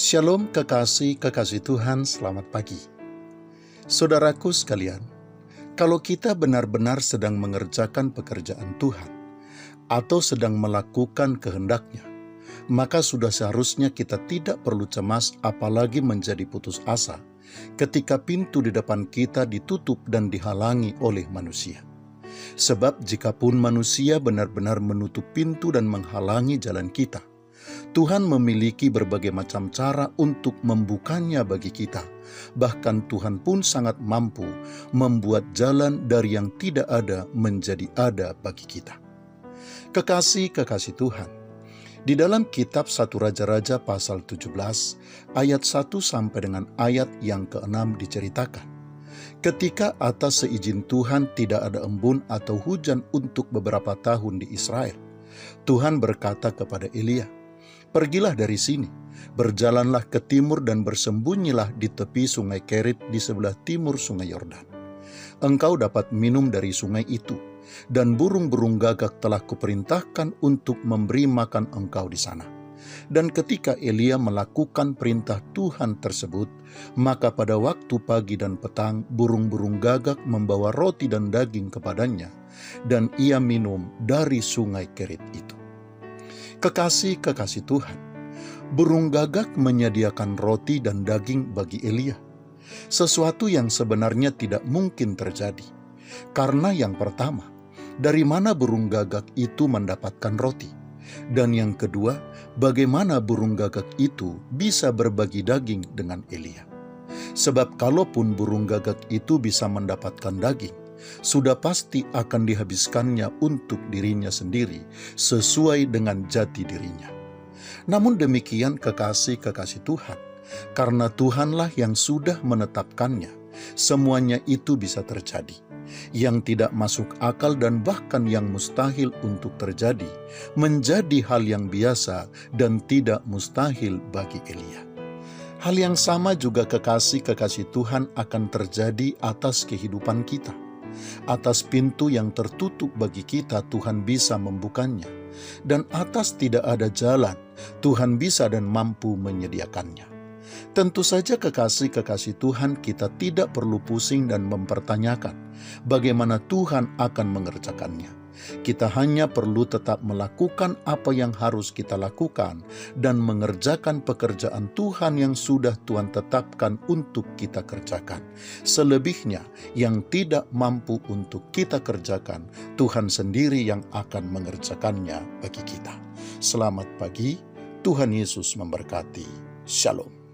Shalom kekasih Tuhan, selamat pagi. Saudaraku sekalian, kalau kita benar-benar sedang mengerjakan pekerjaan Tuhan atau sedang melakukan kehendak-Nya, maka sudah seharusnya kita tidak perlu cemas apalagi menjadi putus asa ketika pintu di depan kita ditutup dan dihalangi oleh manusia. Sebab jikapun manusia benar-benar menutup pintu dan menghalangi jalan kita, Tuhan memiliki berbagai macam cara untuk membukanya bagi kita. Bahkan Tuhan pun sangat mampu membuat jalan dari yang tidak ada menjadi ada bagi kita. Kekasih Tuhan, di dalam kitab 1 Raja-Raja pasal 17 ayat 1 sampai dengan ayat yang ke-6 diceritakan. Ketika atas seizin Tuhan tidak ada embun atau hujan untuk beberapa tahun di Israel, Tuhan berkata kepada Elia, "Pergilah dari sini, berjalanlah ke timur dan bersembunyilah di tepi sungai Kerit di sebelah timur sungai Yordan. Engkau dapat minum dari sungai itu, dan burung-burung gagak telah kuperintahkan untuk memberi makan engkau di sana." Dan ketika Elia melakukan perintah Tuhan tersebut, maka pada waktu pagi dan petang burung-burung gagak membawa roti dan daging kepadanya, dan ia minum dari sungai Kerit itu. Kekasih Tuhan, burung gagak menyediakan roti dan daging bagi Elia. Sesuatu yang sebenarnya tidak mungkin terjadi. Karena yang pertama, dari mana burung gagak itu mendapatkan roti? Dan yang kedua, bagaimana burung gagak itu bisa berbagi daging dengan Elia? Sebab kalaupun burung gagak itu bisa mendapatkan daging, sudah pasti akan dihabiskannya untuk dirinya sendiri sesuai dengan jati dirinya. Namun demikian kekasih Tuhan, karena Tuhanlah yang sudah menetapkannya, semuanya itu bisa terjadi. Yang tidak masuk akal dan bahkan yang mustahil untuk terjadi, menjadi hal yang biasa dan tidak mustahil bagi Elia. Hal yang sama juga kekasih Tuhan akan terjadi atas kehidupan kita. Atas pintu yang tertutup bagi kita, Tuhan bisa membukanya. Dan atas tidak ada jalan, Tuhan bisa dan mampu menyediakannya. Tentu saja kekasih Tuhan, kita tidak perlu pusing dan mempertanyakan bagaimana Tuhan akan mengerjakannya. Kita hanya perlu tetap melakukan apa yang harus kita lakukan dan mengerjakan pekerjaan Tuhan yang sudah Tuhan tetapkan untuk kita kerjakan. Selebihnya yang tidak mampu untuk kita kerjakan, Tuhan sendiri yang akan mengerjakannya bagi kita. Selamat pagi, Tuhan Yesus memberkati. Shalom.